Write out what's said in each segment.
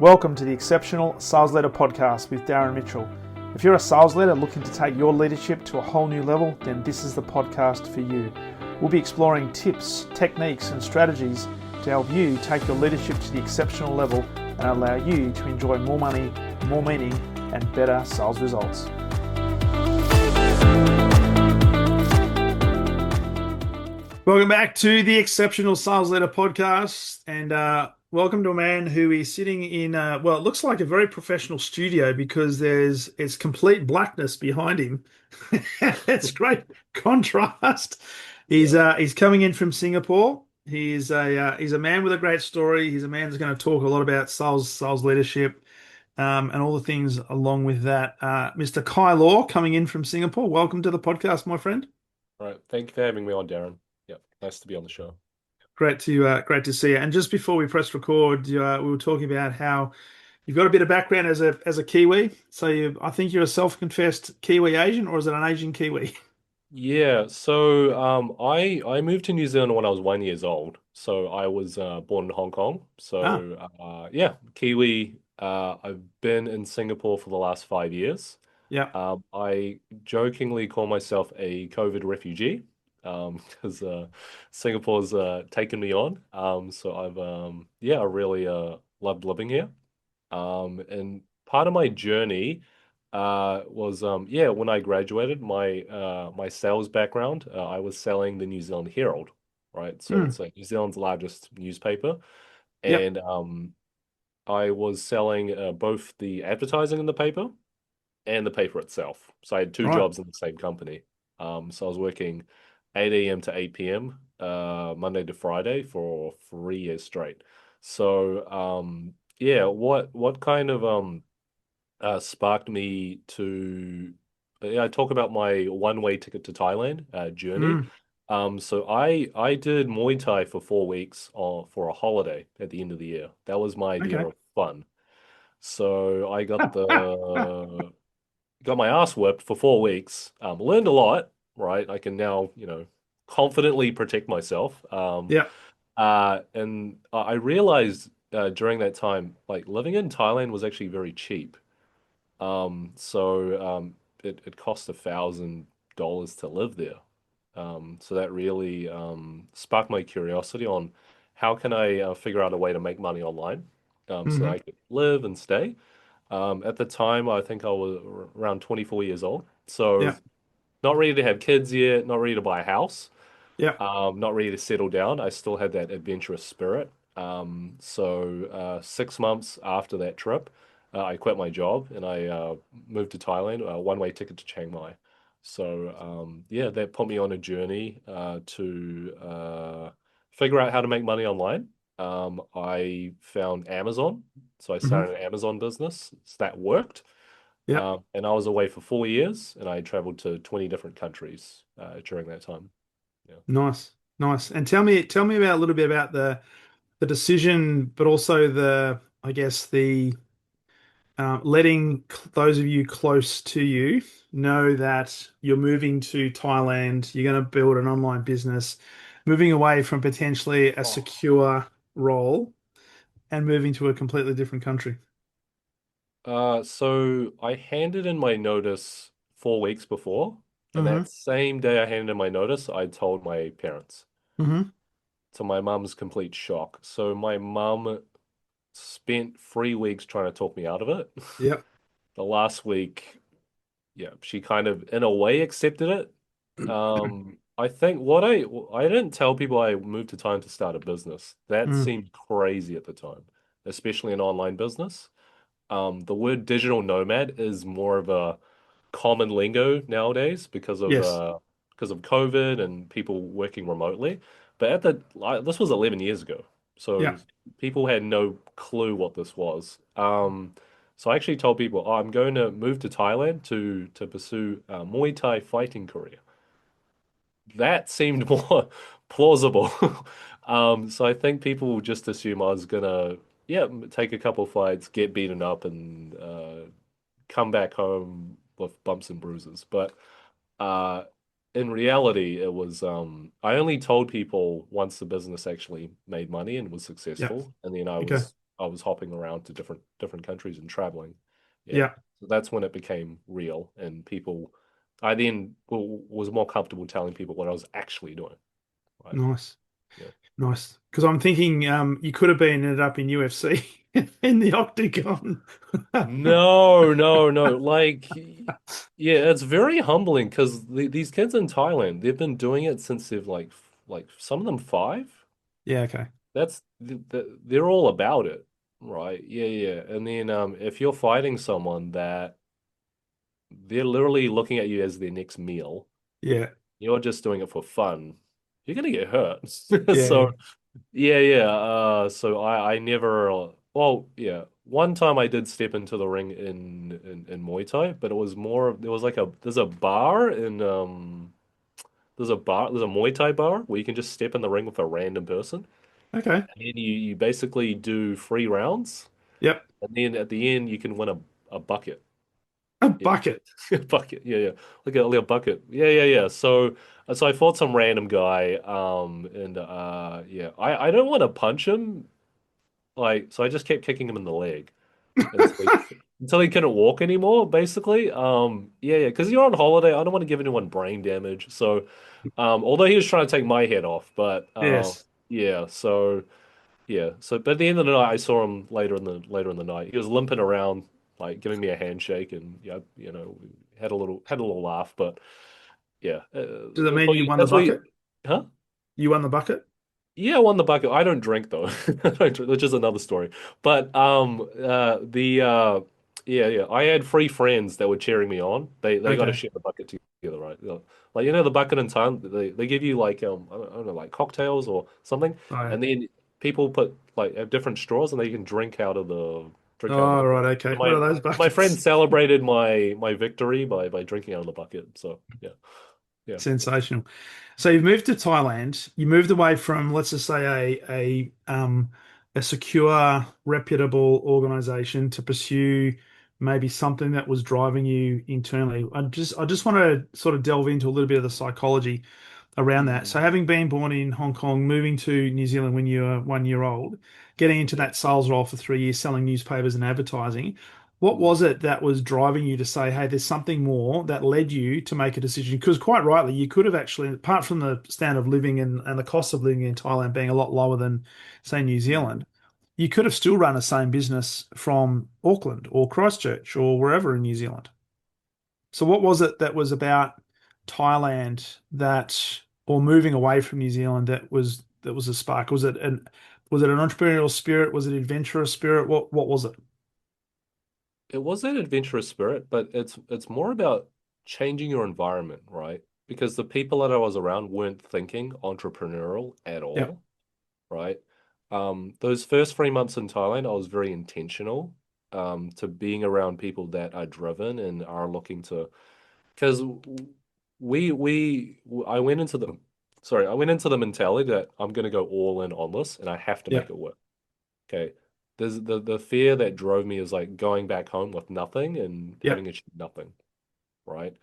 Welcome to the Exceptional Sales Leader Podcast with Darren Mitchell. If you're a sales leader looking to take your leadership to a whole new level, then this is the podcast for you. We'll be exploring tips, techniques, and strategies to help you take your leadership to the exceptional level and allow you to enjoy more money, more meaning, and better sales results. Welcome back to the Exceptional Sales Leader Podcast, and welcome to a man who is sitting in, it looks like a very professional studio because it's complete blackness behind him. It's great contrast. He's coming in from Singapore. He's a man with a great story. He's a man who's going to talk a lot about sales leadership, and all the things along with that. Mr. Kai Law coming in from Singapore. Welcome to the podcast, my friend. All right. Thank you for having me on, Darren. Yep. Nice to be on the show. Great to see you. And just before we press record, we were talking about how you've got a bit of background as a Kiwi. So I think you're a self-confessed Kiwi Asian, or is it an Asian Kiwi? Yeah. So I moved to New Zealand when I was 1 year old. So I was born in Hong Kong. Ah, Yeah, Kiwi. I've been in Singapore for the last 5 years. yeah, I jokingly call myself a COVID refugee because Singapore's taken me on. So I really loved living here. And part of my journey was when I graduated, my sales background, I was selling the New Zealand Herald, right? So mm, it's like New Zealand's largest newspaper, yep, and I was selling both the advertising in the paper and the paper itself. So I had two right, jobs in the same company. So I was working 8 a.m. to 8 p.m. Monday to Friday for 3 years straight. What kind of sparked me to I talk about my one-way ticket to Thailand journey. mm, So I did Muay Thai for 4 weeks for a holiday at the end of the year. That was my idea okay. of fun. So I got my ass whipped for 4 weeks. Learned a lot, right? I can now, confidently protect myself. Yeah, And I realized during that time, like living in Thailand was actually very cheap. It cost $1,000 to live there. So that really sparked my curiosity on how can I figure out a way to make money online, so hmm, I could live and stay. At the time, I think I was around 24 years old. So yeah, not ready to have kids yet, not ready to buy a house, yeah, not ready to settle down. I still had that adventurous spirit. 6 months after that trip, I quit my job and I moved to Thailand, a one-way ticket to Chiang Mai. That put me on a journey to figure out how to make money online. I found Amazon, so I hmm, started an Amazon business. So that worked. yeah. And I was away for 4 years and I traveled to 20 different countries during that time. Yeah. Nice, nice. And tell me about a little bit about the decision, but also I guess the letting those of you close to you know that you're moving to Thailand, you're going to build an online business, moving away from potentially a Oh. secure role and moving to a completely different country. So I handed in my notice 4 weeks before, and Hmm. that same day I handed in my notice, I told my parents. Hmm. To my mum's complete shock. So my mum spent 3 weeks trying to talk me out of it. Yep. The last week, yeah, she kind of in a way accepted it. I think I didn't tell people I moved to time to start a business. That Mm. seemed crazy at the time, especially an online business. The word digital nomad is more of a common lingo nowadays Yes. because of COVID and people working remotely. But this was 11 years ago, so Yeah. people had no clue what this was. So I actually told people, oh, I'm going to move to Thailand to pursue a Muay Thai fighting career. That seemed more plausible. So I think people just assume I was gonna, yeah, take a couple fights, get beaten up, and come back home with bumps and bruises. But uh, in reality, it was I only told people once the business actually made money and was Yeah. successful, and then I Okay. was I was hopping around to different countries and traveling. Yeah. Yeah. So that's when it became real, and people, I then was more comfortable telling people what I was actually doing. Right. Nice. Yeah. Nice. Because I'm thinking you could have been ended up in UFC in the octagon. No, no, no. Like, yeah, it's very humbling because these kids in Thailand, they've been doing it since they've like some of them five. Yeah, okay. They're all about it, right? Yeah, yeah. And then if you're fighting someone that they're literally looking at you as their next meal, Yeah. you're just doing it for fun, you're gonna get hurt. Yeah, So yeah. yeah, yeah. So I never. Well, yeah. One time I did step into the ring in Muay Thai, but it was more. There was like there's a bar in there's a Muay Thai bar where you can just step in the ring with a random person, Okay. and then you basically do 3 rounds, Yep. and then at the end you can win a bucket. A Yeah, bucket. a bucket. Yeah, yeah. Like a little bucket. Yeah, yeah, yeah. So I fought some random guy, and yeah, I don't want to punch him. Like, so I just kept kicking him in the leg until he couldn't walk anymore, basically. Yeah, yeah, because you're on holiday. I don't want to give anyone brain damage. So, although he was trying to take my head off, but Yes. yeah, so yeah, so but at the end of the night, I saw him later in the night. He was limping around, like giving me a handshake, and yeah, we had a little laugh, but yeah, Does it mean you won the that's what you, bucket? huh? You won the bucket? Yeah, I won the bucket. I don't drink though. I don't drink, which is another story. But yeah, yeah. I had three friends that were cheering me on. They got to Okay. share the bucket together, right? Like the bucket in time, they give you like I don't know, like cocktails or something, Right. and then people put like have different straws and they can drink out of the Oh, bucket. right. Okay. And What are those my friend buckets? celebrated my victory by drinking out of the bucket. So yeah, yeah. Sensational. So you've moved to Thailand. You moved away from, let's just say, a secure, reputable organization to pursue maybe something that was driving you internally. I just want to sort of delve into a little bit of the psychology around that. So Mm, having been born in Hong Kong, moving to New Zealand when you were 1 year old, getting into yeah. that sales role for 3 years, selling newspapers and advertising, what Mm, was it that was driving you to say, hey, there's something more that led you to make a decision? Because quite rightly, you could have actually, apart from the standard of living and the cost of living in Thailand being a lot lower than, say, New mm. Zealand, you could have still run the same business from Auckland or Christchurch or wherever in New Zealand. So what was it that was about Thailand that, or moving away from New Zealand that was a spark? Was it an entrepreneurial spirit? Was it adventurous spirit? What was it? It was an adventurous spirit, but it's more about changing your environment, right? Because the people that I was around weren't thinking entrepreneurial at Yeah. all, right? Those first 3 months in Thailand, I was very intentional, to being around people that are driven and are looking to, because I went into I went into the mentality that I'm going to go all in on this and I have to Yeah. make it work. Okay. There's the fear that drove me is like going back home with nothing and Yeah. having achieved nothing, right?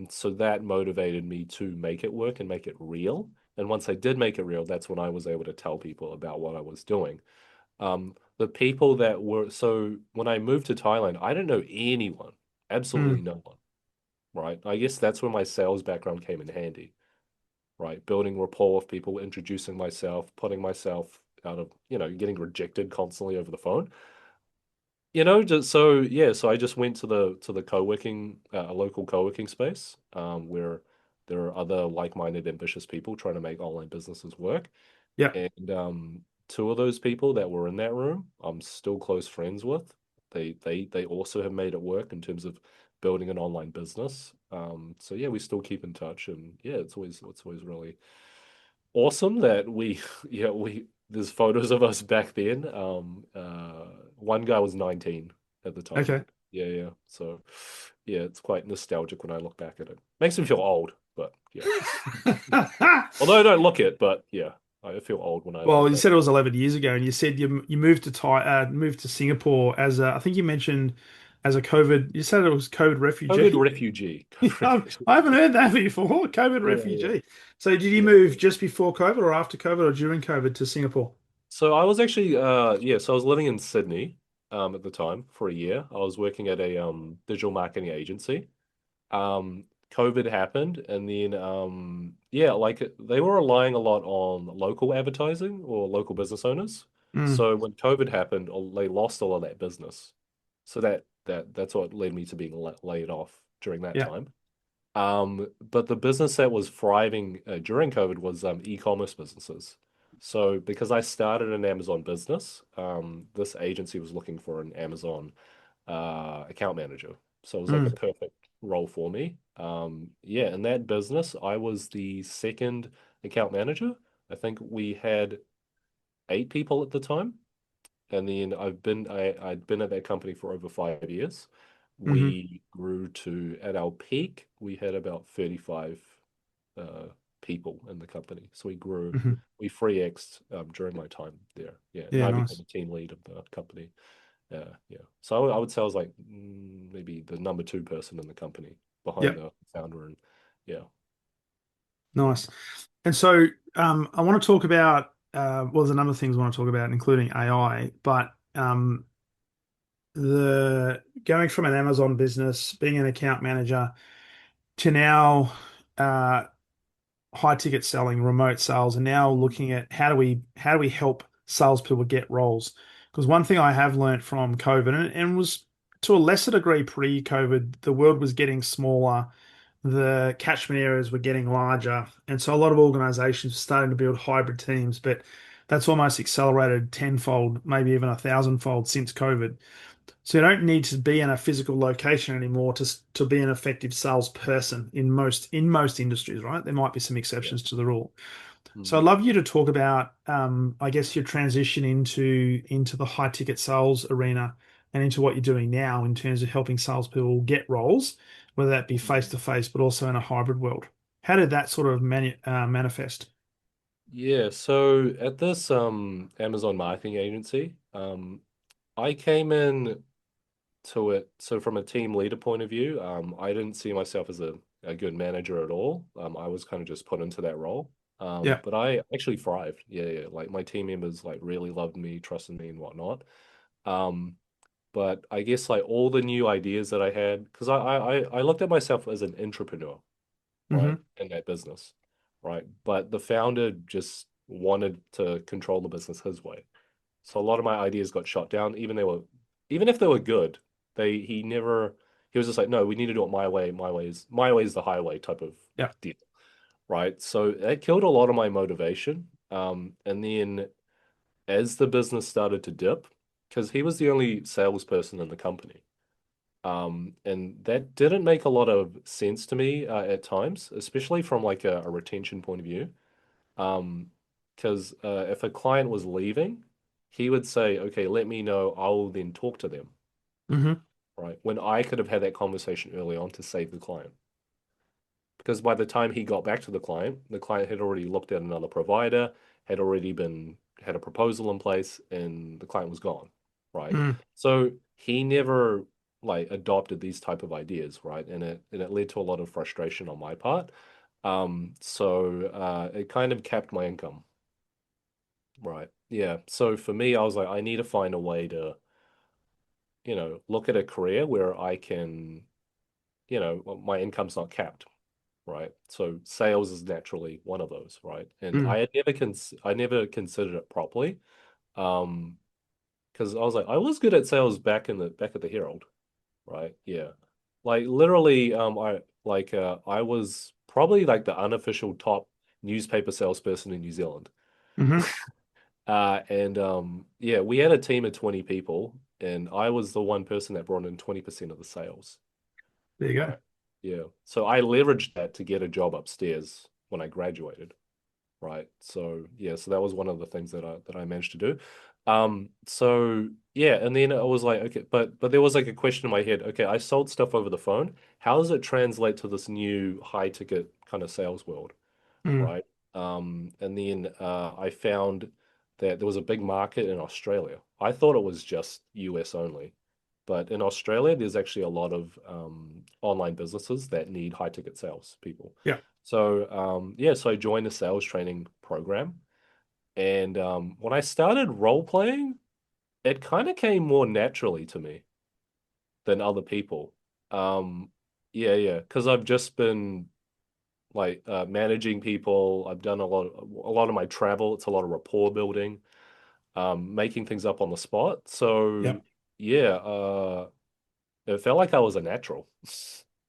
So that motivated me to make it work and make it real. And once I did make it real, that's when I was able to tell people about what I was doing. The people that were so when I moved to Thailand, I didn't know anyone, absolutely Mm. no one, right? I guess that's where my sales background came in handy, right? Building rapport with people, introducing myself, putting myself out of, getting rejected constantly over the phone. Just so yeah, so I just went to the co-working a local co-working space where there are other like-minded ambitious people trying to make online businesses work. Yeah. And two of those people that were in that room, I'm still close friends with. They also have made it work in terms of building an online business. So yeah, we still keep in touch, and yeah, it's always really awesome that we yeah we there's photos of us back then. One guy was 19 at the time. Okay. Yeah, yeah. So yeah, it's quite nostalgic when I look back at it. Makes me feel old, but yeah. Although I don't look it, but yeah, I feel old when I Well, look you back. said it was 11 years ago, and you said you moved to Singapore as I think you mentioned as a COVID. You said it was COVID COVID refugee. refugee. COVID I refugee. haven't heard that before. COVID Yeah, yeah, refugee. So did you yeah. move just before COVID, or after COVID, or during COVID to Singapore? So I was actually so I was living in Sydney at the time for a year. I was working at a digital marketing agency. COVID happened, and then like they were relying a lot on local advertising or local business owners. Mm, So when COVID happened, they lost all of that business. So that's what led me to being laid off during that yeah. time. But the business that was thriving during COVID was e-commerce businesses. So because I started an Amazon business, this agency was looking for an Amazon account manager. So it was like a Mm, perfect role for me. Yeah, in that business, I was the second account manager. I think we had 8 people at the time. And then I'd been at that company for over 5 years. hmm We grew to, at our peak, we had about 35 uh, people in the company. So hmm we 3x'd during my time there. Yeah, and Yeah, I became nice. the team lead of the company. Yeah. So I would say I was like maybe the number two person in the company behind Yep, the founder and yeah. nice. And so I want to talk about well, there's a number of things I want to talk about, including AI, but the going from an Amazon business, being an account manager, to now uh, high ticket selling, remote sales, and now looking at how do we help salespeople get roles? Because one thing I have learned from COVID, and was to a lesser degree pre-COVID, the world was getting smaller, the catchment areas were getting larger, and so a lot of organizations are starting to build hybrid teams, but that's almost accelerated tenfold, maybe even a thousandfold since COVID. So you don't need to be in a physical location anymore to be an effective salesperson in most industries, right? There might be some Yeah. exceptions to the rule. So I'd Mhm. love you to talk about, I guess, your transition into the high ticket sales arena and into what you're doing now in terms of helping salespeople get roles, whether that be face to face, but also in a hybrid world. How did that sort of manifest? Yeah, so at this Amazon marketing agency, I came in to it. So from a team leader point of view, I didn't see myself as a good manager at all. I was kind of just put into that role. Yeah. But I actually thrived. Yeah. Like my team members like really loved me, trusted me and whatnot. Um, but I guess like all the new ideas that I had, because I looked at myself as an entrepreneur, right, hmm in that business, right? But the founder just wanted to control the business his way. So a lot of my ideas got shot down, even if they were good, he was just like, no, we need to do it my way. My way is the highway type of Yeah. deal, right? So that killed a lot of my motivation. And then as the business started to dip, because he was the only salesperson in the company. And that didn't make a lot of sense to me at times, especially from like a retention point of view. Um, because if a client was leaving, he would say, "Okay, let me know. I'll then talk to them." hmm Right? When I could have had that conversation early on to save the client. Because by the time he got back to the client had already looked at another provider, had already been had a proposal in place, and the client was gone, right? mm So he never like adopted these type of ideas, right? And it led to a lot of frustration on my part. So it kind of capped my income, right? Yeah. So for me, I was like, I need to find a way to, look at a career where I can, my income's not capped, right? So sales is naturally one of those, right? And mm I never considered it properly. Um, because I was like, I was good at sales back at the Herald, right? Yeah. Like literally, I was probably like the unofficial top newspaper salesperson in New Zealand. hmm And yeah, we had a team of 20 people, and I was the one person that brought in 20% of the sales. There you go. Right. Yeah. So I leveraged that to get a job upstairs when I graduated. Right. So yeah, so that was one of the things that I managed to do. So yeah, and then I was like, okay, but there was like a question in my head. Okay, I sold stuff over the phone. How does it translate to this new high ticket kind of sales world? Mm Right? And then I found that there was a big market in Australia. I thought it was just US only, but in Australia, there's actually a lot of online businesses that need high ticket sales people. Yeah. So yeah, so I joined a sales training program, And when I started role playing, it kind of came more naturally to me than other people. Um, yeah, because I've just been like managing people. I've done a lot of my travel. It's a lot of rapport building, making things up on the spot. So Yep. yeah, it felt like I was a natural.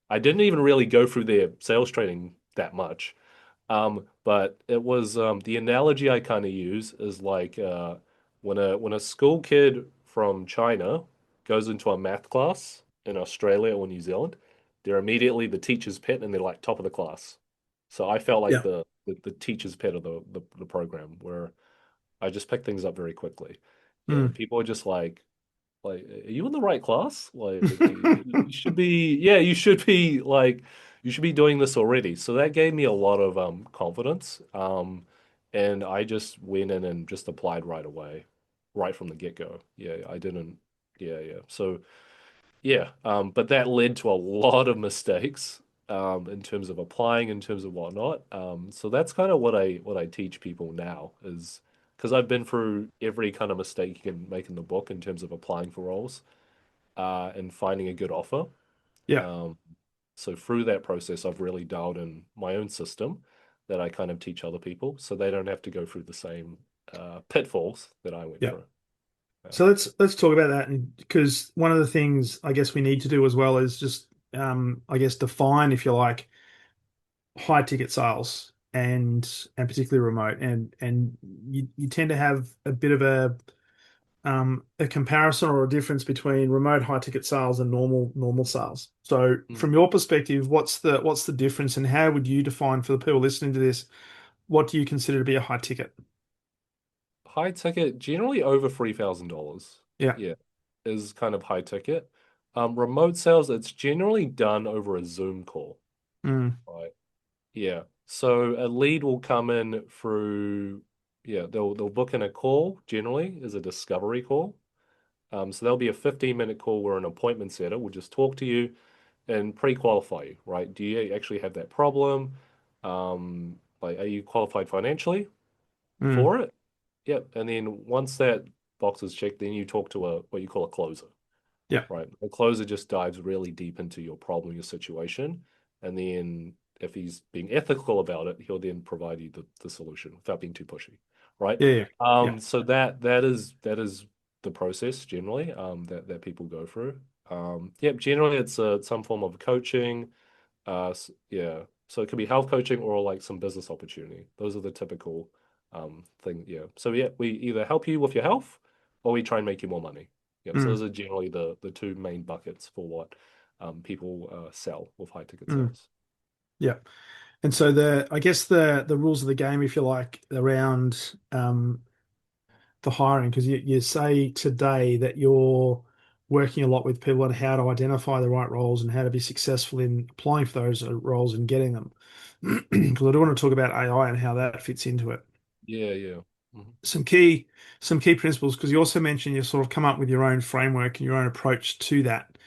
I didn't even really go through their sales training that much. But it was the analogy I kind of use is like when a school kid from China goes into a math class in Australia or New Zealand, they're immediately the teacher's pet and they're like top of the class. So I felt like Yep. the teacher's pet of the program where I just picked things up very quickly. And Mm. people are just like, are you in the right class? Like, you should be, yeah, you should be doing this already. So that gave me a lot of confidence. And I just went in and just applied right away, right from the get-go. Yeah, I didn't, yeah. So yeah, but that led to a lot of mistakes in terms of applying, in terms of whatnot. So that's kind of what I teach people now is because I've been through every kind of mistake you can make in the book in terms of applying for roles and finding a good offer. Yeah. Um, so through that process, I've really dialed in my own system that I kind of teach other people, so they don't have to go through the same pitfalls that I went Yeah. through. Yeah. So let's talk about that, and because one of the things I guess we need to do as well is just I guess define, if you like, high ticket sales and particularly remote, and you tend to have a bit of a comparison or a difference between remote high ticket sales and normal sales. So Mm. from your perspective, what's the difference, and how would you define for the people listening to this, what do you consider to be a high ticket? High ticket, generally over $3,000. Yeah. Yeah, is kind of high ticket. Remote sales, it's generally done over a Zoom call, Mm. right? Yeah. So a lead will come in through, yeah, they'll book in a call, generally is a discovery call. So there'll be a 15-minute call where an appointment setter will just talk to you and pre-qualify you, right? Do you actually have that problem? Like, are you qualified financially Mm. for it? Yep. And then once that box is checked, then you talk to a what you call a closer, Yeah. right? A closer just dives really deep into your problem, your situation, and then if he's being ethical about it, he'll then provide you the solution without being too pushy, right? Yeah. Yeah. Yeah. So that is the process generally that people go through. Yep, generally it's some form of coaching, yeah. So it could be health coaching or like some business opportunity. Those are the typical thing. Yeah. So yeah, we either help you with your health or we try and make you more money. Yep. So Mm. those are generally the two main buckets for what people sell with high ticket Mm. sales. Yeah. And so I guess the rules of the game, if you like, around the hiring, because you say today that you're working a lot with people on how to identify the right roles and how to be successful in applying for those roles and getting them. Because I do want to talk about AI and how that fits into it. Yeah. Mhm. Some key some key principles, because you also mentioned you sort of come up with your own framework and your own approach to that.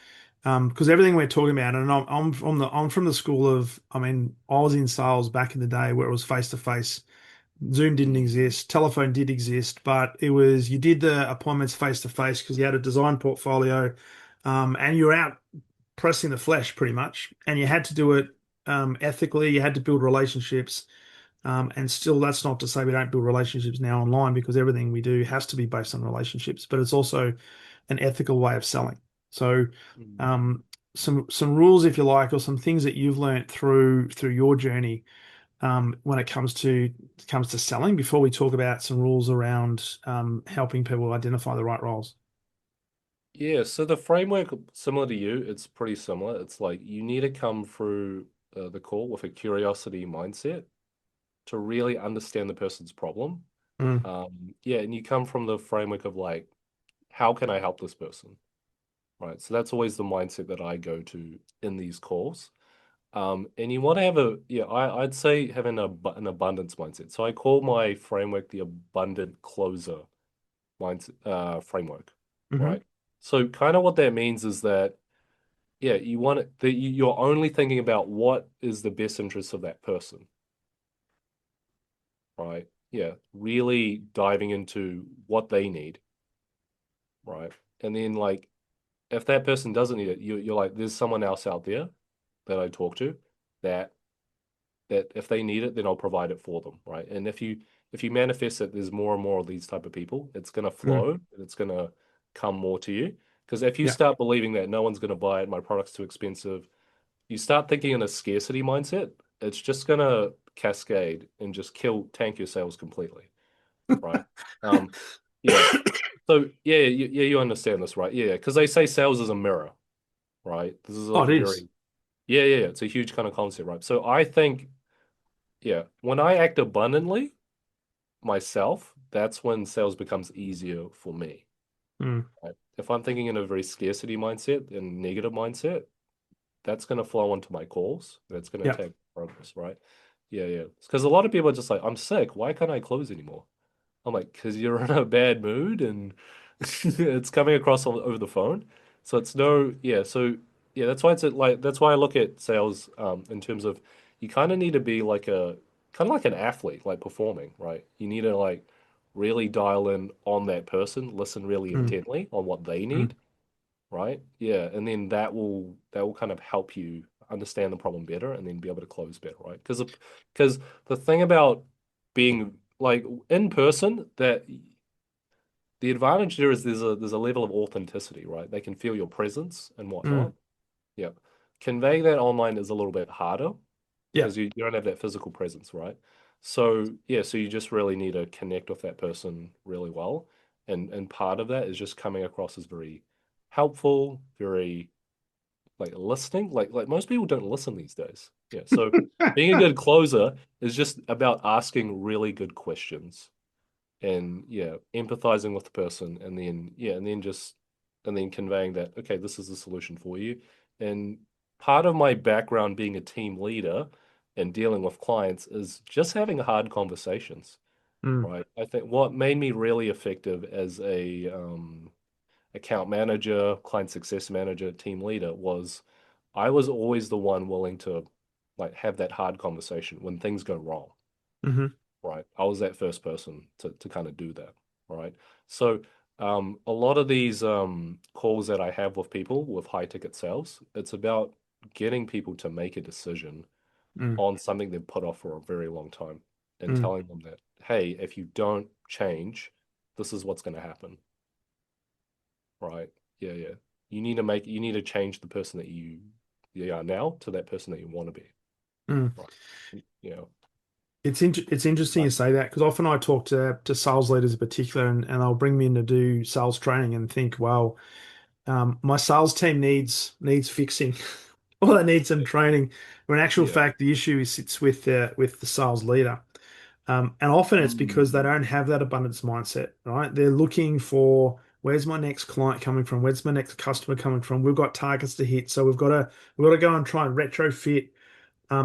Because everything we're talking about, and I'm from the school of, I mean, I was in sales back in the day where it was face to face. Zoom didn't Mm. exist, telephone did exist, but it was you did the appointments face to face because you had a design portfolio, and you were out pressing the flesh pretty much, and you had to do it ethically. You had to build relationships, and still, that's not to say we don't build relationships now online, because everything we do has to be based on relationships, but it's also an ethical way of selling. So, Mm. um, some rules, if you like, or some things that you've learned through your journey, when it comes to selling. Before we talk about some rules around helping people identify the right roles. Yeah, so the framework, similar to you, it's pretty similar. It's like you need to come through the call with a curiosity mindset to really understand the person's problem. Mm. Yeah, and you come from the framework of like, how can I help this person? Right. So that's always the mindset that I go to in these calls. And you want to have yeah, I'd say having an abundance mindset. So I call my framework the abundant closer mindset framework. Hmm. Right. So kind of what that means is that, yeah, you want it that you're only thinking about what is the best interest of that person. Right. yeah, really diving into what they need, right? And then like if that person doesn't need it, you're like, there's someone else out there that I talk to that if they need it, then I'll provide it for them, right? And if you manifest that there's more and more of these type of people, it's gonna Mm. flow and it's gonna come more to you. Because if you Yeah. start believing that no one's gonna buy it, my product's too expensive, you start thinking in a scarcity mindset, it's just gonna cascade and just tank your sales completely, right? Um, yeah. So yeah, you understand this, right? Yeah, because they say sales is a mirror, right? This is Oh, like it is. very yeah. It's a huge kind of concept, right? So I think yeah, when I act abundantly myself, that's when sales becomes easier for me. Mm. Right? If I'm thinking in a very scarcity mindset and negative mindset, that's going to flow onto my calls. That's going to Yeah. take progress, right? Yeah. Because a lot of people are just like, I'm sick. Why can't I close anymore? I'm like, because you're in a bad mood and it's coming across over the phone. So it's no, yeah. So yeah, that's why that's why I look at sales in terms of you kind of need to be like a kind of like an athlete, like performing, right? You need to like really dial in on that person, listen really Mm. intently on what they Mm. need, right? Yeah, and then that will kind of help you understand the problem better and then be able to close better, right? Because the thing about being like in person that the advantage there is there's a level of authenticity, right? They can feel your presence and Mm. whatnot. Yeah. Conveying that online is a little bit harder Yeah. because you don't have that physical presence, right? So yeah, so you just really need to connect with that person really well. And part of that is just coming across as very helpful, very like listening. Like most people don't listen these days. Yeah. So being a good closer is just about asking really good questions and yeah, empathizing with the person and then yeah, and then conveying that, okay, this is the solution for you. And part of my background being a team leader and dealing with clients is just having hard conversations, Mm. right? I think what made me really effective as a account manager, client success manager, team leader was I was always the one willing to like have that hard conversation when things go wrong, Mm-hmm. right? I was that first person to kind of do that, right? So a lot of these calls that I have with people with high ticket sales, it's about getting people to make a decision Mm. on something they've put off for a very long time and Mm. telling them that, hey, if you don't change, this is what's going to happen, right? Yeah. You need to change the person that you are now to that person that you want to be, Mm. right? You know, It's interesting you right. say that because often I talk to sales leaders in particular, and they'll bring me in to do sales training and think, well, my sales team needs fixing, or they need some training. When in actual Yeah. fact, the issue sits with the sales leader, and often it's because they Mm, don't have that abundance mindset, right? They're looking for where's my next client coming from, where's my next customer coming from. We've got targets to hit, so we've got to go and try and retrofit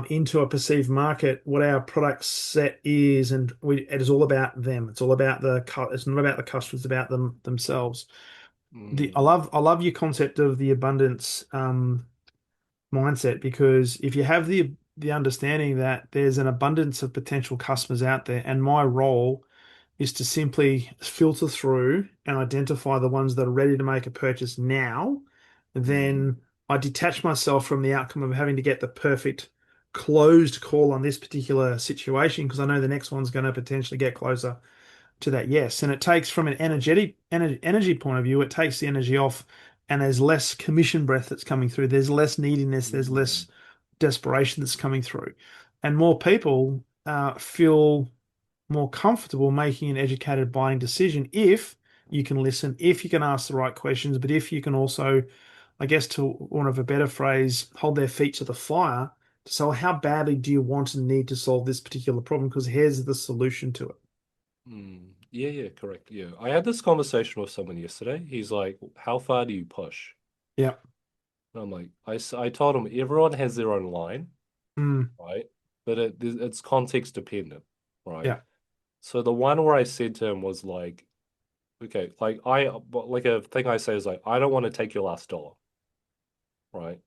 into a perceived market what our product set is, and it is all about them. It's all about it's not about the customers, it's about themselves. I mm, love your concept of the abundance mindset, because if you have the understanding that there's an abundance of potential customers out there, and my role is to simply filter through and identify the ones that are ready to make a purchase now, mm, then I detach myself from the outcome of having to get the perfect closed call on this particular situation, because I know the next one's going to potentially get closer to that yes. And it takes, from an energy point of view, it takes the energy off, and there's less commission breath that's coming through. There's less neediness. There's mm, less desperation that's coming through, and more people feel more comfortable making an educated buying decision if you can listen, if you can ask the right questions, but if you can also, I guess, to one of a better phrase, hold their feet to the fire to say, well, how badly do you want and need to solve this particular problem? Because here's the solution to it. Yeah, correct. Yeah. I had this conversation with someone yesterday. He's like, how far do you push? Yeah. And I'm like, I told him everyone has their own line, Mm. right? But it's context dependent, right? Yeah. So the one where I said to him was like, okay, like a thing I say is like, I don't want to take your last dollar, right?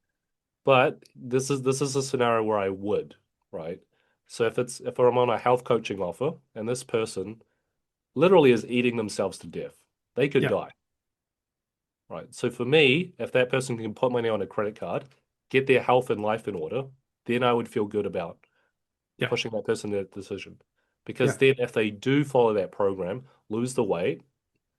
But this is a scenario where I would, right? So if I'm on a health coaching offer and this person literally is eating themselves to death, they could Yeah, die, right? So for me, if that person can put money on a credit card, get their health and life in order, then I would feel good about yeah, pushing that person to that decision. Because yeah, then if they do follow that program, lose the weight,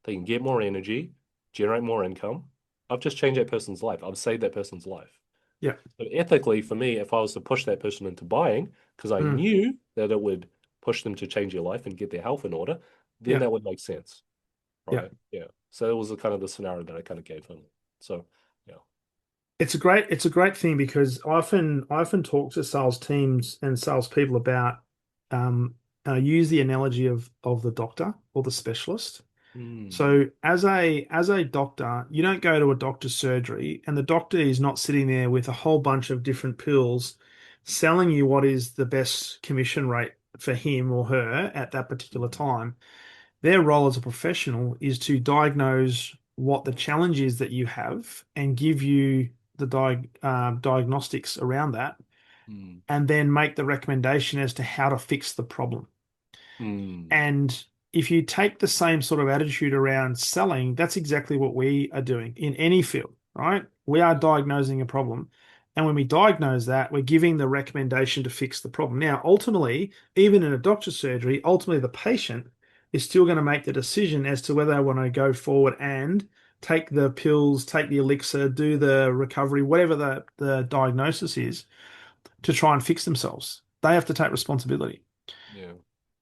they can get more energy, generate more income. I've just changed that person's life. I've saved that person's life. yeah. So ethically, for me, if I was to push that person into buying, because I Mm, knew that it would push them to change their life and get their health in order, then yeah, that would make sense, yeah. right? Yeah. So that was the kind of the scenario that I kind of gave him. So, yeah. It's a great thing because I often talk to sales teams and salespeople about use the analogy of the doctor or the specialist. Mm, So as a doctor, you don't go to a doctor's surgery and the doctor is not sitting there with a whole bunch of different pills selling you what is the best commission rate for him or her at that particular mm, time. Their role as a professional is to diagnose what the challenge is that you have and give you the diagnostics around that, mm, and then make the recommendation as to how to fix the problem. mm, And if you take the same sort of attitude around selling, that's exactly what we are doing in any field, right? We are yeah, diagnosing a problem. And when we diagnose that, we're giving the recommendation to fix the problem. Now, ultimately, even in a doctor's surgery, ultimately the patient is still going to make the decision as to whether they want to go forward and take the pills, take the elixir, do the recovery, whatever the diagnosis is, to try and fix themselves. They have to take responsibility. yeah,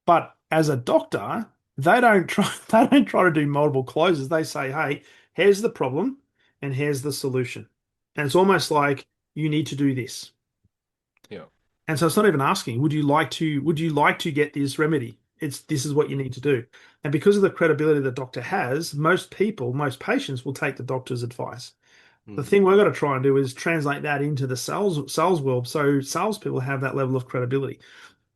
But as a doctor, they don't try they don't try to do multiple closes. They say, "Hey, here's the problem and here's the solution." And it's almost like you need to do this. yeah. And so it's not even asking, would you like to get this remedy? It's this is what you need to do. And because of the credibility the doctor has, most people, most patients will take the doctor's advice. The Mm, thing we've got to try and do is translate that into the sales world so salespeople have that level of credibility.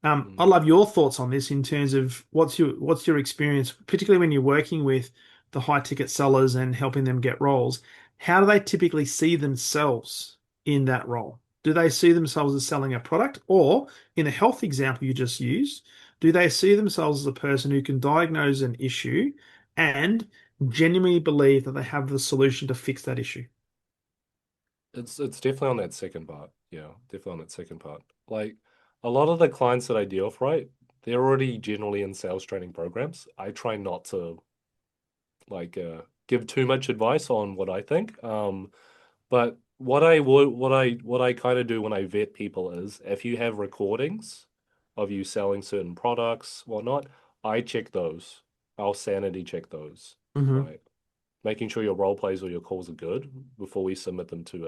I'd mm. love your thoughts on this in terms of what's your experience, particularly when you're working with the high ticket sellers and helping them get roles. How do they typically see themselves in that role? Do they see themselves as selling a product, or in the health example you just used, do they see themselves as a person who can diagnose an issue and genuinely believe that they have the solution to fix that issue? It's definitely on that second part. Yeah, definitely on that second part. Like a lot of the clients that I deal with, right, they're already generally in sales training programs. I try not to give too much advice on what I think. But what I kind of do when I vet people is if you have recordings of you selling certain products, whatnot, I check those. I'll sanity check those, Hmm. right? Making sure your role plays or your calls are good before we submit them to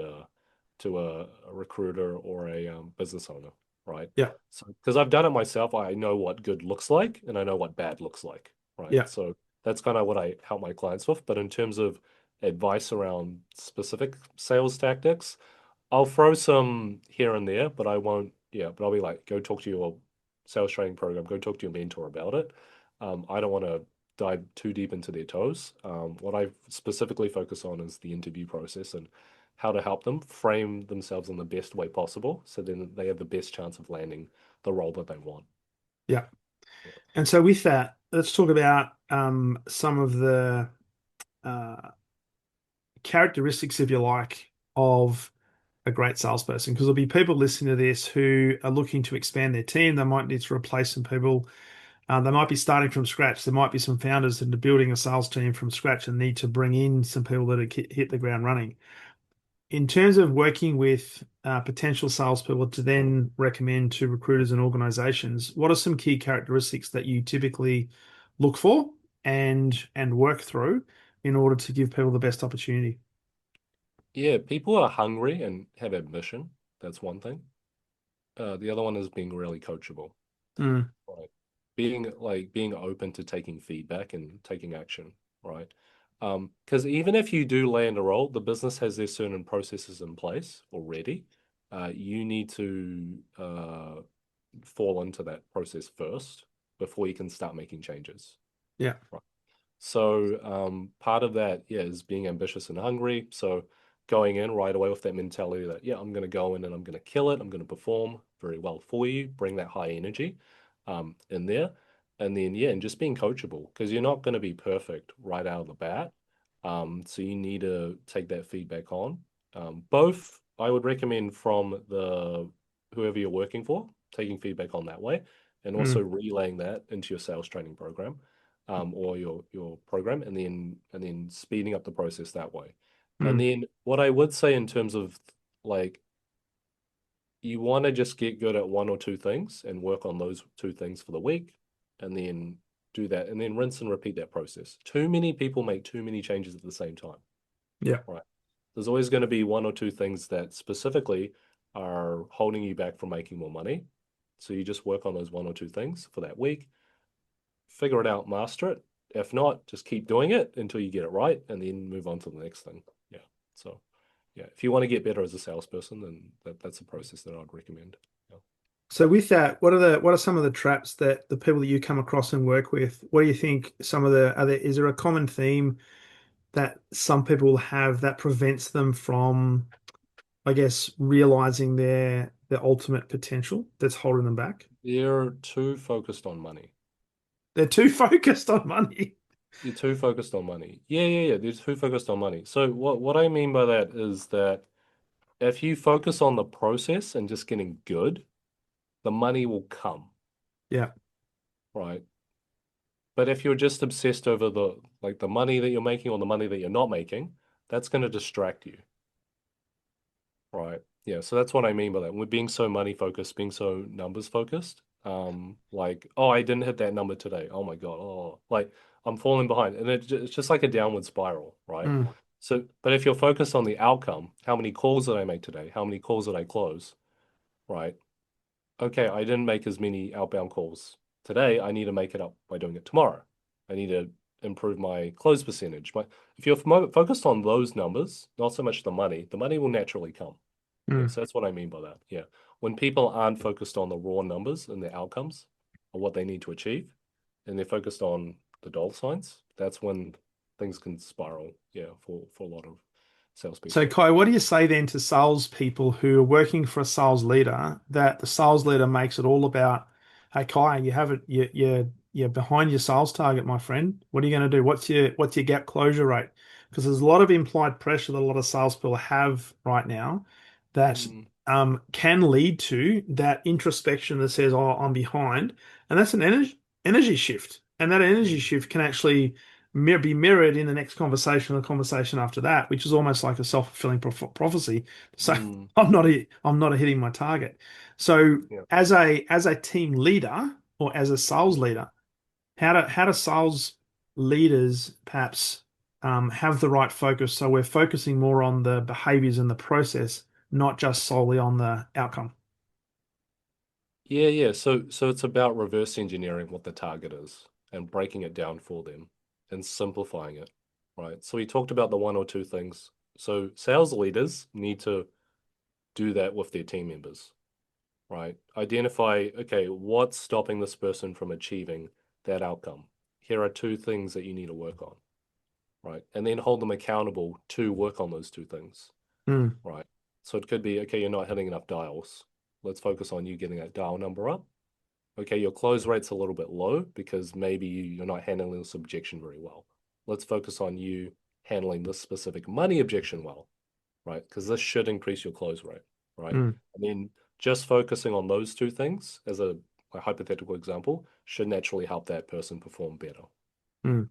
a recruiter or a business owner, right? Yeah, So because I've done it myself, I know what good looks like and I know what bad looks like, right? yeah, So that's kind of what I help my clients with. But in terms of advice around specific sales tactics, I'll throw some here and there, but I won't. Yeah, but I'll be like, go talk to your sales training program, go talk to your mentor about it. I don't want to dive too deep into their toes. What I specifically focus on is the interview process and how to help them frame themselves in the best way possible, so then they have the best chance of landing the role that they want. yeah. Yeah. And so with that, let's talk about some of the uh, characteristics, if you like, of a great salesperson. Because there'll be people listening to this who are looking to expand their team. They might need to replace some people. They might be starting from scratch. There might be some founders that are building a sales team from scratch and need to bring in some people that hit the ground running. In terms of working with potential salespeople to then recommend to recruiters and organizations, what are some key characteristics that you typically look for and work through in order to give people the best opportunity? Yeah, people are hungry and have ambition. That's one thing. The other one is being really coachable. Mm, Right. Being open to taking feedback and taking action, right? Because even if you do land a role, the business has their certain processes in place already. You need to fall into that process first before you can start making changes. yeah, Right. So part of that, yeah, is being ambitious and hungry. So going in right away with that mentality that, yeah, I'm going to go in and I'm going to kill it. I'm going to perform very well for you, bring that high energy in there. And then, yeah, and just being coachable because you're not going to be perfect right out of the bat. So you need to take that feedback on. Both I would recommend from the whoever you're working for, taking feedback on that way, and also Mm, relaying that into your sales training program, or your program, and then speeding up the process that way. And mm, then what I would say in terms of like you want to just get good at one or two things and work on those two things for the week, and then do that, and then rinse and repeat that process. Too many people make too many changes at the same time, yeah. right? There's always going to be one or two things that specifically are holding you back from making more money. So you just work on those one or two things for that week, figure it out, master it. If not, just keep doing it until you get it right and then move on to the next thing. Yeah. So, yeah, if you want to get better as a salesperson, then that's a process that I'd recommend. Yeah. So with that, what are some of the traps that the people that you come across and work with? What do you think some of the are there is there a common theme that some people have that prevents them from, I guess, realizing their ultimate potential that's holding them back? They're too focused on money. They're too focused on money. They're too focused on money. Yeah, yeah, yeah. They're too focused on money. So what I mean by that is that if you focus on the process and just getting good, the money will come, Yeah. right? But if you're just obsessed over the money that you're making or the money that you're not making, that's going to distract you, right? Yeah, so that's what I mean by that. We're being so money focused, being so numbers focused. Like, oh, I didn't hit that number today. Oh my God. Oh, like I'm falling behind. And it's just like a downward spiral, right? Mm, So, but if you're focused on the outcome, how many calls did I make today? How many calls did I close? Right? Okay, I didn't make as many outbound calls today. I need to make it up by doing it tomorrow. I need to improve my close percentage. But if you're focused on those numbers, not so much the money will naturally come. Yeah, mm. so that's what I mean by that. Yeah. When people aren't focused on the raw numbers and the outcomes of what they need to achieve, and they're focused on the dollar signs, that's when things can spiral, yeah, for a lot of So, salespeople. Kai, what do you say then to salespeople who are working for a sales leader that the sales leader makes it all about, hey, Kai, you have it, you're behind your sales target, my friend. What are you going to do? What's your gap closure rate? Because there's a lot of implied pressure that a lot of salespeople have right now that Mm, can lead to that introspection that says, oh, I'm behind. And that's an energy shift. And that energy mm, shift can actually be mirrored in the next conversation or the conversation after that, which is almost like a self-fulfilling prophecy. So mm, I'm not hitting my target. So yeah. as a team leader or as a sales leader, how do sales leaders perhaps have the right focus so we're focusing more on the behaviors and the process, not just solely on the outcome? Yeah, yeah. So it's about reverse engineering what the target is and breaking it down for them and simplifying it, right? So we talked about the one or two things. So sales leaders need to do that with their team members, right? Identify, okay, what's stopping this person from achieving that outcome? Here are two things that you need to work on, right? And then hold them accountable to work on those two things, Mm, right? So it could be, okay, you're not hitting enough dials. Let's focus on you getting that dial number up. Okay, your close rate's a little bit low because maybe you're not handling this objection very well. Let's focus on you handling this specific money objection well, right? Because this should increase your close rate, right? mm, I mean, just focusing on those two things as a hypothetical example should naturally help that person perform better. mm.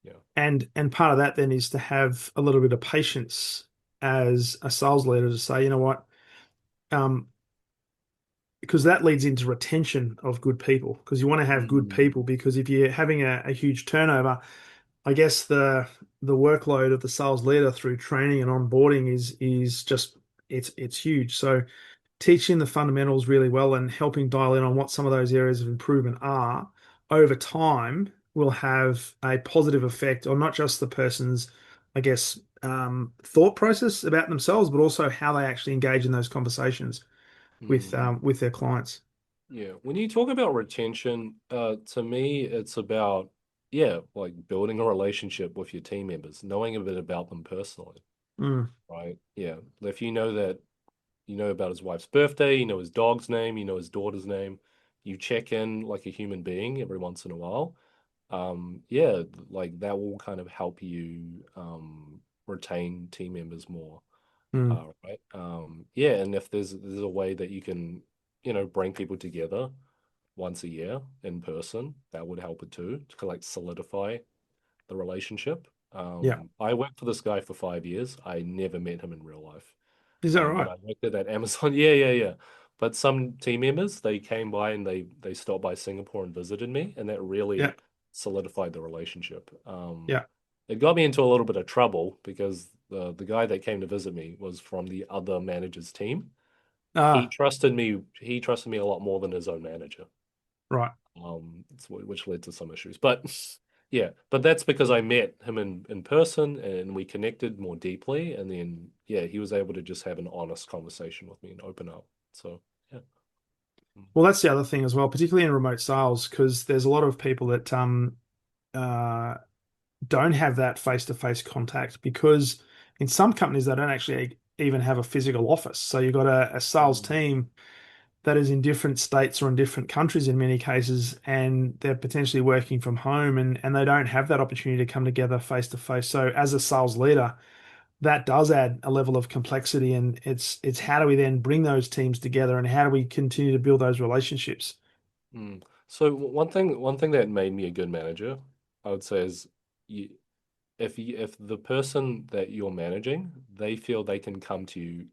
Yeah. And part of that then is to have a little bit of patience as a sales leader to say, you know what, um, because that leads into retention of good people because you want to have good Mm, people because if you're having a huge turnover, I guess the workload of the sales leader through training and onboarding is just it's huge. So teaching the fundamentals really well and helping dial in on what some of those areas of improvement are over time will have a positive effect on not just the person's, I guess, thought process about themselves, but also how they actually engage in those conversations with mm. with their clients. Yeah. When you talk about retention, to me, it's about, yeah, like building a relationship with your team members, knowing a bit about them personally, Mm, right? Yeah. If you know that You know about his wife's birthday, you know his dog's name, you know his daughter's name. You check in like a human being every once in a while. Yeah, like that will kind of help you retain team members more. Mm, Right. Yeah, and if there's a way that you can, bring people together once a year in person, that would help it too, to kind of like solidify the relationship. yeah. I worked for this guy for 5 years. I never met him in real life. Is that But right? I worked at that Amazon. Yeah, yeah, yeah. But some team members, they came by and they stopped by Singapore and visited me, and that Yeah. really solidified the relationship. Yeah. It got me into a little bit of trouble because the guy that came to visit me was from the other manager's team. He Ah, trusted me. He trusted me a lot more than his own manager. right. Which led to some issues. But yeah, but that's because I met him in person and we connected more deeply. And then, yeah, he was able to just have an honest conversation with me and open up. So, yeah. Mm. Well, that's the other thing as well, particularly in remote sales, because there's a lot of people that uh, don't have that face-to-face contact because in some companies they don't actually even have a physical office. So you've got a sales Mm. team that is in different states or in different countries in many cases, and they're potentially working from home and they don't have that opportunity to come together face to face. So as a sales leader, that does add a level of complexity, and it's how do we then bring those teams together and how do we continue to build those relationships? Mm. So one thing that made me a good manager, I would say is you, if the person that you're managing, they feel they can come to you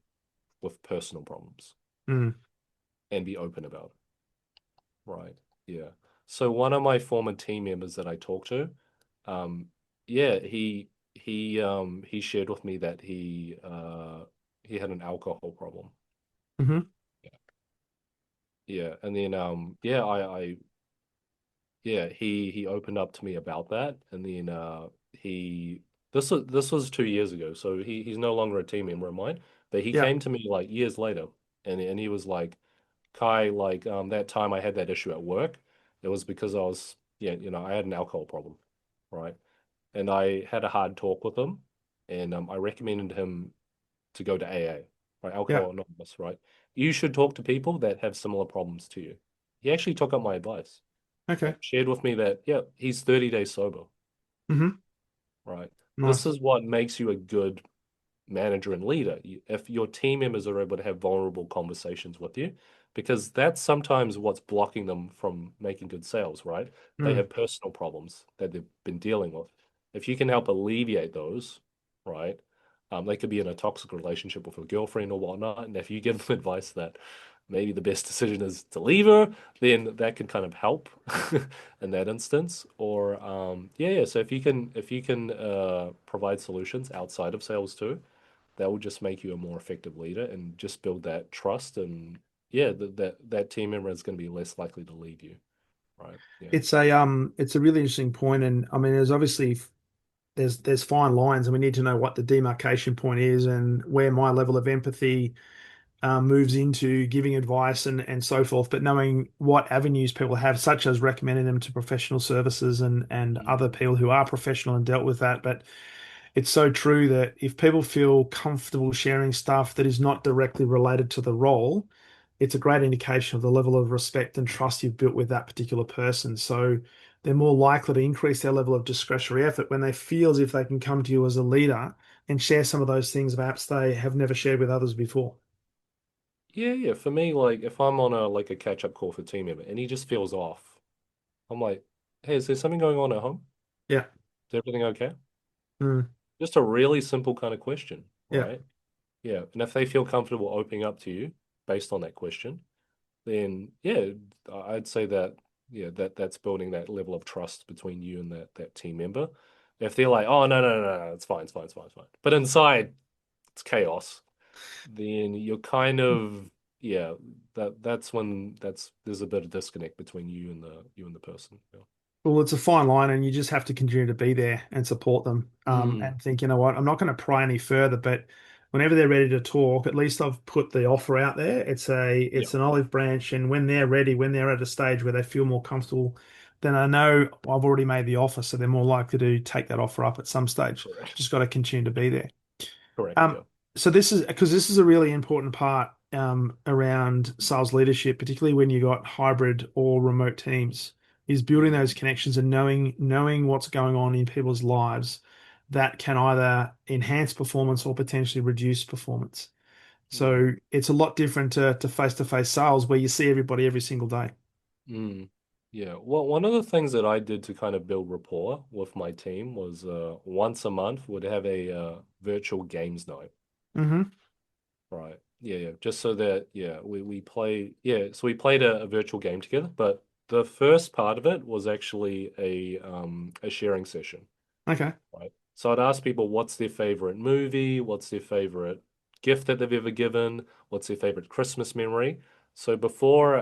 with personal problems Mm, and be open about it. Right. Yeah. So one of my former team members that I talked to, um, yeah, he shared with me that he had an alcohol problem. hmm Yeah. Yeah. And then yeah, I yeah, he opened up to me about that. And then he this was 2 years ago, so he's no longer a team member of mine, but he Yeah. came to me like years later and he was like, Kai, like that time I had that issue at work, it was because I was, yeah, I had an alcohol problem, right? And I had a hard talk with him, and I recommended him to go to AA, right? Yeah. Alcohol Anonymous, right? You should talk to people that have similar problems to you. He actually took up my advice, Okay. right? Shared with me that, yeah, he's 30 days sober, hmm right? This Nice. is what makes you a good manager and leader. If your team members are able to have vulnerable conversations with you, because that's sometimes what's blocking them from making good sales, right? They Mm. have personal problems that they've been dealing with. If you can help alleviate those, right? They could be in a toxic relationship with a girlfriend or whatnot. And if you give them advice that maybe the best decision is to leave her, then that can kind of help in that instance. Or yeah, yeah. So if you can provide solutions outside of sales too, that will just make you a more effective leader and just build that trust. And yeah, that team member is going to be less likely to leave you, right? Yeah. It's a really interesting point, and I mean there's obviously there's fine lines, and we need to know what the demarcation point is and where my level of empathy moves into giving advice and so forth. But knowing what avenues people have, such as recommending them to professional services and Mm. other people who are professional and dealt with that. But it's so true that if people feel comfortable sharing stuff that is not directly related to the role, it's a great indication of the level of respect and trust you've built with that particular person. So they're more likely to increase their level of discretionary effort when they feel as if they can come to you as a leader and share some of those things perhaps they have never shared with others before. Yeah, yeah. For me, like if I'm on a catch-up call for a team member and he just feels off, I'm like, hey, is there something going on at home? Yeah. Is everything okay? Mm, Just a really simple kind of question, yeah. right? Yeah. And if they feel comfortable opening up to you based on that question, then yeah, I'd say that yeah, that's building that level of trust between you and that team member. If they're like, oh no, no, no, no, it's fine, it's fine, it's fine, it's fine. But inside it's chaos, then you're kind of yeah, that's when that's there's a bit of disconnect between you and the person. Yeah. Well, it's a fine line, and you just have to continue to be there and support them. Mm, And think, you know what, I'm not going to pry any further, but whenever they're ready to talk, at least I've put the offer out there. yeah, It's an olive branch, and when they're ready, when they're at a stage where they feel more comfortable, then I know I've already made the offer, so they're more likely to take that offer up at some stage. correct. Just got to continue to be there. Correct, Um, yeah. so this is because this is a really important part. around sales leadership, particularly when you got hybrid or remote teams, is building those Mm, connections and knowing what's going on in people's lives that can either enhance performance or potentially reduce performance. mm, So it's a lot different to face-to-face sales where you see everybody every single day. mm. Yeah. Well, one of the things that I did to kind of build rapport with my team was once a month would have a virtual games night. Hmm. Right. Yeah, yeah. Just so that we play so we played a virtual game together, but the first part of it was actually a sharing session. Okay. Right. So I'd ask people what's their favorite movie, what's their favorite gift that they've ever given, what's their favorite Christmas memory. So before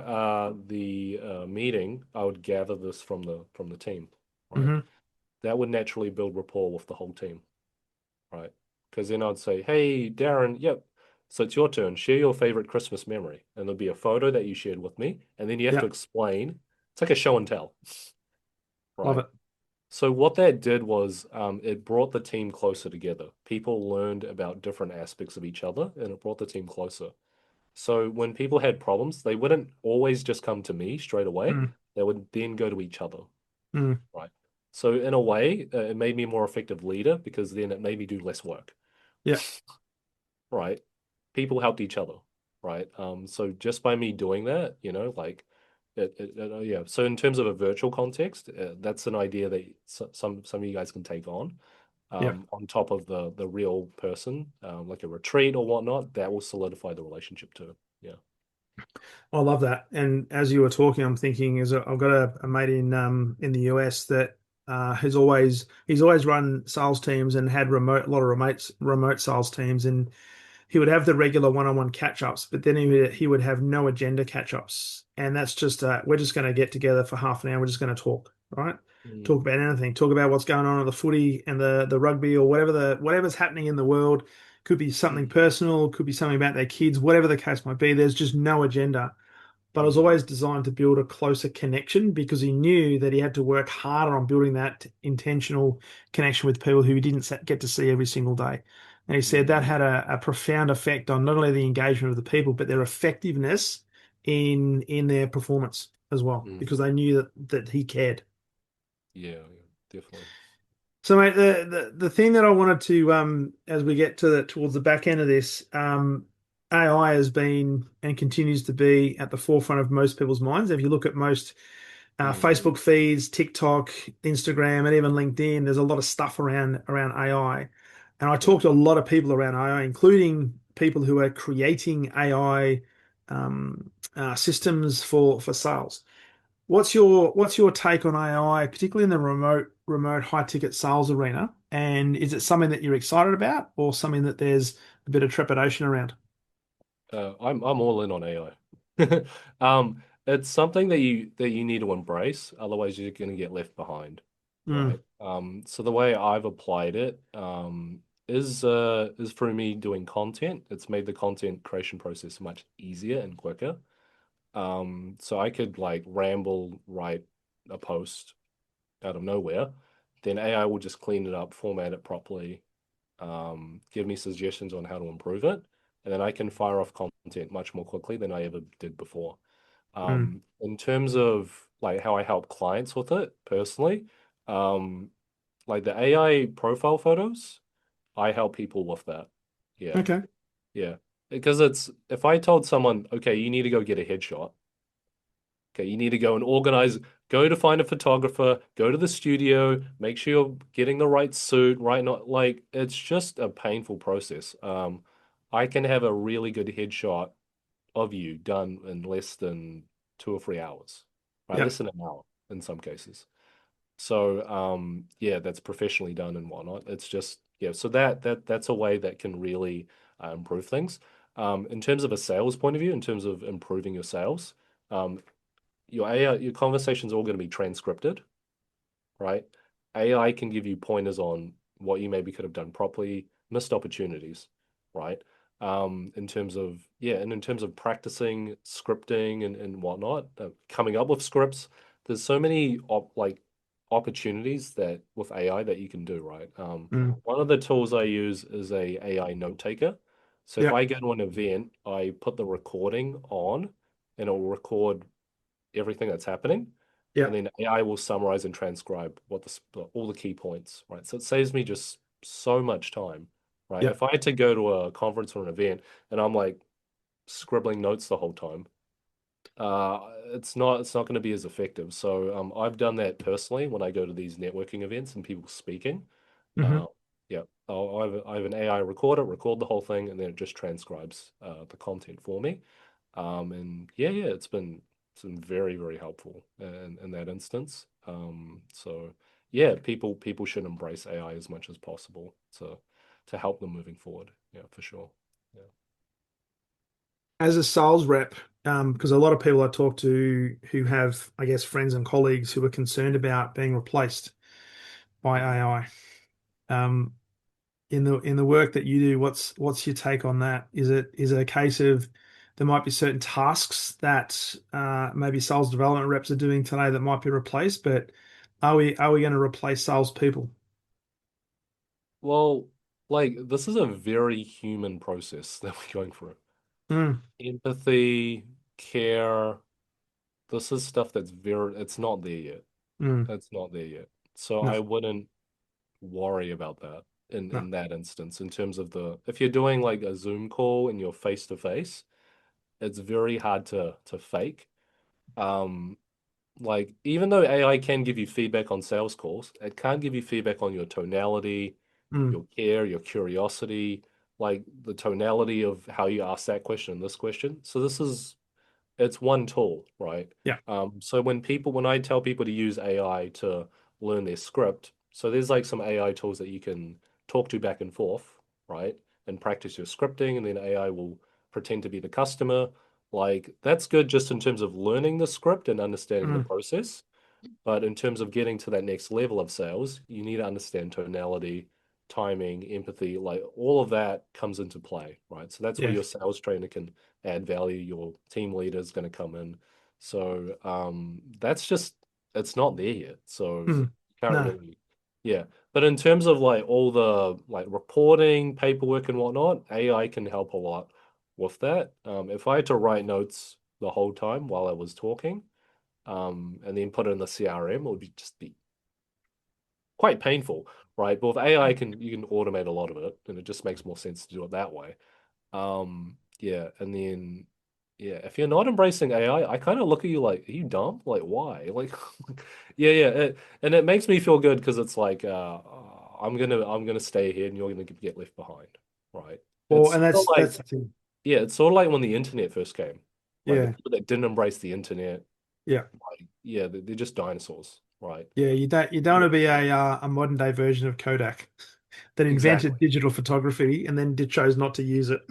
the meeting, I would gather this from the team, right? Hmm. That would naturally build rapport with the whole team, right? Because then I'd say, "Hey, Darren, yep. So it's your turn. Share your favorite Christmas memory." And there'll be a photo that you shared with me, and then you have to Yeah. explain. It's like a show and tell, Love right? it. So what that did was it brought the team closer together. People learned about different aspects of each other, and it brought the team closer. So when people had problems, they wouldn't always just come to me straight away. Mm, They would then go to each other, mm. right? So in a way, it made me a more effective leader because then it made me do less work, Yeah. right? People helped each other, right? So just by me doing that, like yeah. So in terms of a virtual context, that's an idea that some of you guys can take Yeah. on top of the real person, like a retreat or whatnot. That will solidify the relationship too. Yeah. I love that. And as you were talking, I'm thinking is I've got a mate in the US that he's always run sales teams and had a lot of remote sales teams, and he would have the regular one-on-one catch-ups, but then he would have no agenda catch-ups, and that's just we're just going to get together for half an hour. We're just going to talk, right? Mm, Talk about anything. Talk about what's going on at the footy and the rugby or whatever's happening in the world. Could be something mm, personal. Could be something about their kids. Whatever the case might be. There's just no agenda, but it was mm, always designed to build a closer connection because he knew that he had to work harder on building that intentional connection with people who he didn't get to see every single day. And he said that mm, had a profound effect on not only the engagement of the people, but their effectiveness in their performance as well, because mm. they knew that he cared. Yeah, yeah, definitely. So, mate, the thing that I wanted to as we get towards the back end of this, AI has been and continues to be at the forefront of most people's minds. If you look at most Mm, Facebook feeds, TikTok, Instagram, and even LinkedIn, there's a lot of stuff around AI. And I yeah. talk to a lot of people around AI, including people who are creating AI systems for sales. What's your take on AI, particularly in the remote high ticket sales arena? And is it something that you're excited about, or something that there's a bit of trepidation around? I'm all in on AI. It's something that you need to embrace, otherwise you're going to get left behind, Mm, right? So the way I've applied it is through me doing content. It's made the content creation process much easier and quicker. So I could like ramble, write a post out of nowhere, then AI will just clean it up, format it properly, give me suggestions on how to improve it, and then I can fire off content much more quickly than I ever did before. mm. In terms of like how I help clients with it personally, um, like the AI profile photos, I help people with that. Yeah, Okay. yeah. Because it's if I told someone, okay, you need to go get a headshot. Okay, you need to go and organize, go to find a photographer, go to the studio, make sure you're getting the right suit, right? Not like it's just a painful process. I can have a really good headshot of you done in less than 2 or 3 hours, right? Yeah. Less than an hour in some cases. So, yeah, that's professionally done and whatnot. It's just, yeah, so that's a way that can really improve things. In terms of a sales point of view, in terms of improving your sales, um, your AI, your conversation's all going to be transcripted, right? AI can give you pointers on what you maybe could have done properly, missed opportunities, right? In terms of, yeah, and in terms of practicing scripting and whatnot, coming up with scripts, there's so many opportunities that with AI that you can do, right? Mm, One of the tools I use is a AI note taker. So if Yeah. I go to an event, I put the recording on and it will record everything that's happening. Yeah. And then AI will summarize and transcribe all the key points, right? So it saves me just so much time, right? Yeah. If I had to go to a conference or an event and I'm like scribbling notes the whole time, it's not going to be as effective. So I've done that personally when I go to these networking events and people speaking. Hmm. Uh, yeah, I have an AI recorder, record the whole thing, and then it just transcribes the content for me. And yeah, it's been very, very helpful in that instance. So yeah, people should embrace AI as much as possible to help them moving forward. Yeah, for sure. Yeah. As a sales rep, because a lot of people I talk to who have, I guess, friends and colleagues who are concerned about being replaced by Mhm. AI. Um, in the work that you do, what's your take on that? Is it a case of there might be certain tasks that maybe sales development reps are doing today that might be replaced, but are we going to replace salespeople? Well, like this is a very human process that we're going through. Mm, Empathy, care, this is stuff it's not there yet. mm, It's not there yet. So no, I wouldn't worry about that in no. in that instance in terms of if you're doing like a Zoom call and you're face to face, it's very hard to fake. Um, like even though AI can give you feedback on sales calls, it can't give you feedback on your tonality, Mm, your care, your curiosity, like the tonality of how you ask that question and this question. So it's one tool, right? yeah. So when I tell people to use AI to learn their script, so there's like some AI tools that you can talk to back and forth, right? And practice your scripting, and then AI will pretend to be the customer. Like that's good just in terms of learning the script and understanding the Mm, process. But in terms of getting to that next level of sales, you need to understand tonality, timing, empathy, like all of that comes into play, right? So that's where yeah. your sales trainer can add value. Your team leader is going to come in. So that's just, it's not there yet. So you Mm, can't no. really, yeah. But in terms of like all the like reporting, paperwork and whatnot, AI can help a lot with that. If I had to write notes the whole time while I was talking, and then put it in the CRM, it would be quite painful, right? But with AI, you can automate a lot of it, and it just makes more sense to do it that way. Yeah, and then yeah, if you're not embracing AI, I kind of look at you like, are you dumb? Like, why? Like, yeah, and it makes me feel good because it's like, I'm gonna stay here, and you're gonna get left behind, right? Well, It's and sort of like that's the thing. yeah, it's sort of like when the internet first came, like the Yeah. people that didn't embrace the internet, Yeah. like yeah, they're just dinosaurs, right? Yeah, you don't want Yeah, to be a modern day version of Kodak that invented exactly. digital photography and then did chose not to use it.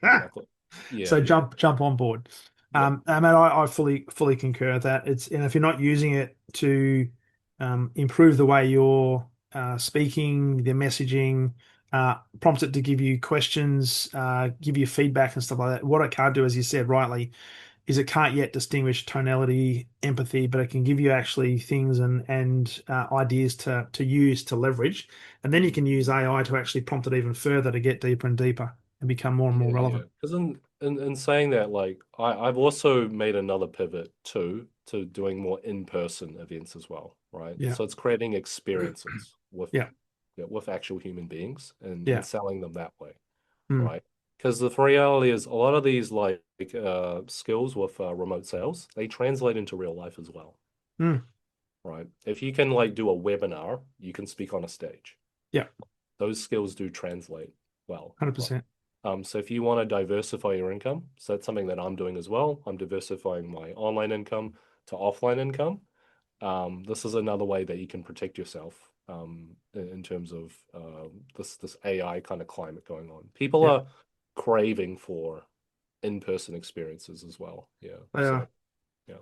Exactly. Yeah, So yeah. jump on board. Yep. I mean, I fully concur with that. And if you're not using it to improve the way you're speaking, the messaging, prompt it to give you questions, give you feedback and stuff like that. What it can't do, as you said rightly, is it can't yet distinguish tonality, empathy, but it can give you actually things and ideas to use to leverage, and then you Mhm. can use AI to actually prompt it even further to get deeper and deeper and become more and more Yeah, yeah. relevant. Because in saying that, like I've also made another pivot too to doing more in-person events as well, right? Yeah, So it's creating experiences with yeah, yeah, with actual human beings and yeah, selling them that way, mm, right? Because the reality is a lot of these skills with remote sales, they translate into real life as well, mm, right? If you can like do a webinar, you can speak on a stage. yeah, Those skills do translate well, right? 100%. So if you want to diversify your income, so that's something that I'm doing as well. I'm diversifying my online income to offline income. This is another way that you can protect yourself in terms of this AI kind of climate going on. People Yeah, are craving for in-person experiences as well. Yeah. they So are. yeah.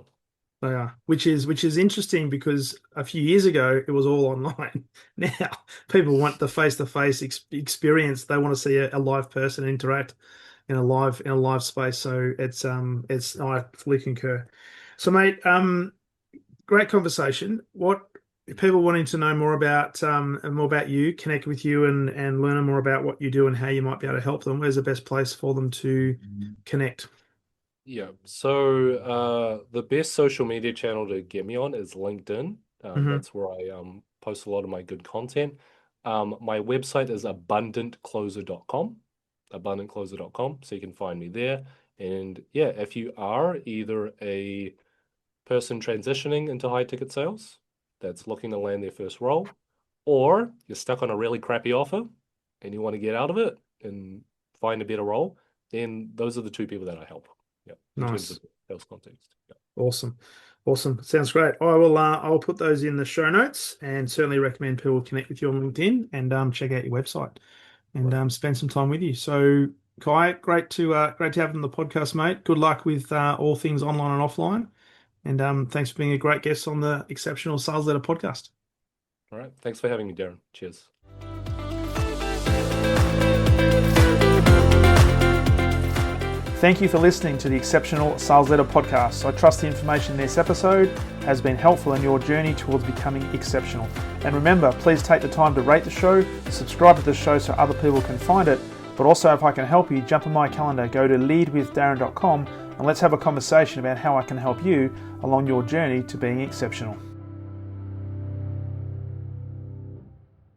They are, which is interesting because a few years ago it was all online. Now people want the face-to-face experience. They want to see a live person interact in a live space. So it's I fully concur. So mate, great conversation. if people wanting to know more about you, connect with you and learn more about what you do and how you might be able to help them, where's the best place for them to connect? Yeah. So the best social media channel to get me on is LinkedIn. Hmm. That's where I post a lot of my good content. My website is abundantcloser.com, abundantcloser.com. So you can find me there. And yeah, if you are either a person transitioning into high ticket sales that's looking to land their first role, or you're stuck on a really crappy offer and you want to get out of it and find a better role, then those are the two people that I help. Yeah, in terms of Nice. sales context. Yeah. Awesome. Awesome. Sounds great. I'll put those in the show notes and certainly recommend people connect with you on LinkedIn and check out your website and Right. spend some time with you. So Kai, great to have you on the podcast, mate. Good luck with all things online and offline. And thanks for being a great guest on the Exceptional Sales Leader podcast. All right. Thanks for having me, Darren. Cheers. Thank you for listening to the Exceptional Sales Leader podcast. I trust the information in this episode has been helpful in your journey towards becoming exceptional. And remember, please take the time to rate the show, subscribe to the show so other people can find it. But also, if I can help you, jump on my calendar, go to leadwithdarren.com and let's have a conversation about how I can help you along your journey to being exceptional.